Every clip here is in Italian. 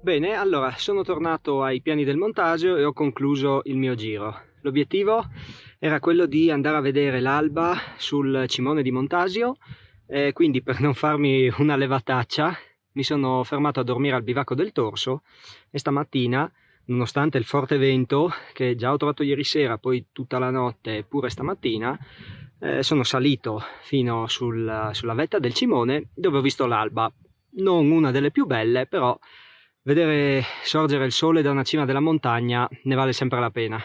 Bene, allora sono tornato ai piani del Montasio e ho concluso il mio giro. L'obiettivo era quello di andare a vedere l'alba sul cimone di Montasio, quindi per non farmi una levataccia mi sono fermato a dormire al bivacco del Torso e stamattina, nonostante il forte vento che già ho trovato ieri sera, poi tutta la notte e pure stamattina, sono salito fino sulla vetta del cimone dove ho visto l'alba. Non una delle più belle, però vedere sorgere il sole da una cima della montagna ne vale sempre la pena.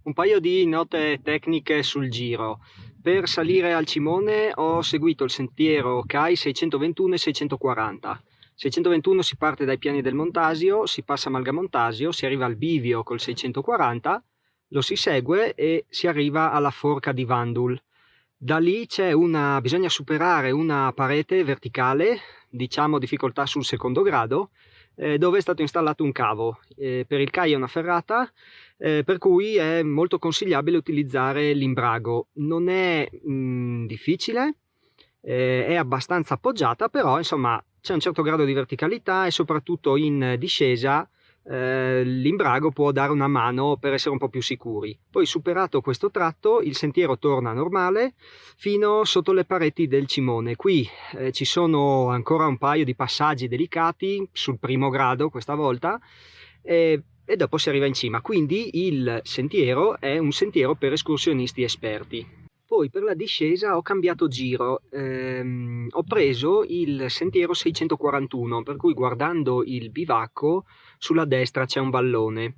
Un paio di note tecniche sul giro. Per salire al cimone ho seguito il sentiero CAI 621 e 640. 621 si parte dai piani del Montasio, si passa a Malgamontasio, si arriva al bivio col 640, lo si segue e si arriva alla forca di Vandul. Da lì bisogna superare una parete verticale, diciamo difficoltà sul secondo grado, dove è stato installato un cavo. Per il CAI è una ferrata, per cui è molto consigliabile utilizzare l'imbrago. Non è difficile, è abbastanza appoggiata, però insomma c'è un certo grado di verticalità e soprattutto in discesa l'imbrago può dare una mano per essere un po' più sicuri. Poi, superato questo tratto, il sentiero torna normale fino sotto le pareti del cimone. Qui ci sono ancora un paio di passaggi delicati sul primo grado questa volta, e dopo si arriva in cima. Quindi il sentiero è un sentiero per escursionisti esperti. Poi per la discesa ho cambiato giro, ho preso il sentiero 641, per cui guardando il bivacco sulla destra c'è un vallone.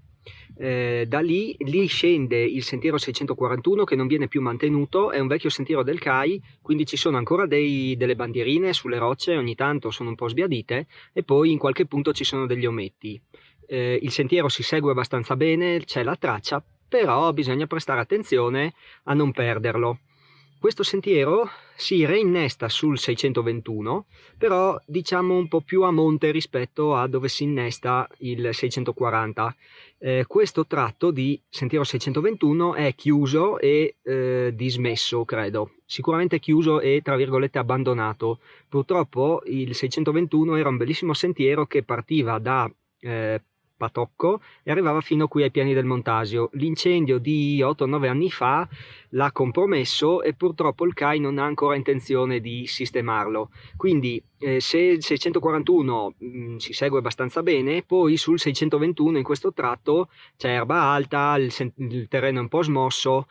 Da lì scende il sentiero 641 che non viene più mantenuto, è un vecchio sentiero del CAI, quindi ci sono ancora delle bandierine sulle rocce, ogni tanto sono un po' sbiadite, e poi in qualche punto ci sono degli ometti. Il sentiero si segue abbastanza bene, c'è la traccia, però bisogna prestare attenzione a non perderlo. Questo sentiero si reinnesta sul 621, però diciamo un po' più a monte rispetto a dove si innesta il 640. Questo tratto di sentiero 621 è chiuso e dismesso, credo. Sicuramente chiuso e tra virgolette abbandonato. Purtroppo il 621 era un bellissimo sentiero che partiva da Patocco e arrivava fino qui ai piani del Montasio. L'incendio di 8-9 anni fa l'ha compromesso e purtroppo il CAI non ha ancora intenzione di sistemarlo. Quindi se il 641 si segue abbastanza bene, poi sul 621 in questo tratto c'è erba alta, il terreno è un po' smosso,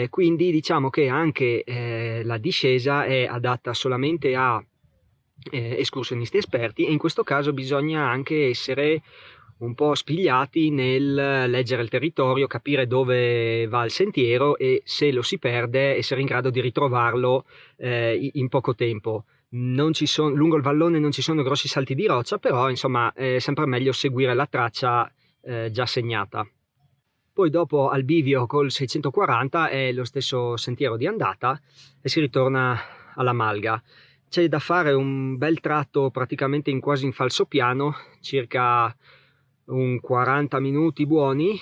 quindi diciamo che anche la discesa è adatta solamente a escursionisti esperti, e in questo caso bisogna anche essere un po' spigliati nel leggere il territorio, capire dove va il sentiero e se lo si perde essere in grado di ritrovarlo in poco tempo. Lungo il vallone non ci sono grossi salti di roccia, però insomma è sempre meglio seguire la traccia già segnata. Poi dopo al bivio col 640 è lo stesso sentiero di andata e si ritorna alla Malga. C'è da fare un bel tratto praticamente quasi in falsopiano, circa un 40 minuti buoni,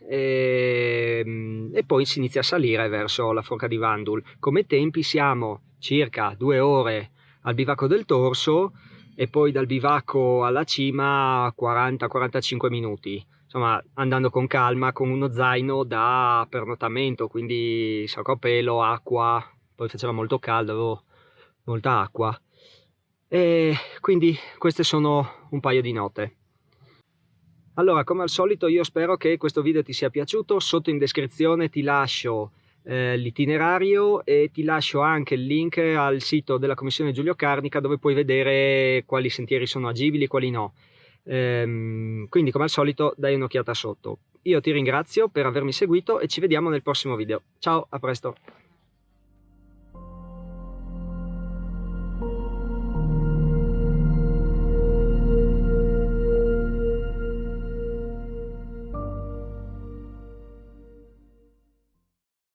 e poi si inizia a salire verso la forca di Vandul. Come tempi siamo circa 2 ore al bivacco del Torso e poi dal bivacco alla cima 40-45 minuti. Insomma, andando con calma, con uno zaino da pernottamento, quindi sacco a pelo, acqua, poi faceva molto caldo, avevo molta acqua, e quindi queste sono un paio di note. Allora, come al solito, io spero che questo video ti sia piaciuto. Sotto in descrizione ti lascio l'itinerario e ti lascio anche il link al sito della Commissione Giulio Carnica, dove puoi vedere quali sentieri sono agibili e quali no. Quindi come al solito dai un'occhiata sotto. io ti ringrazio per avermi seguito e ci vediamo nel prossimo video. Ciao, a presto!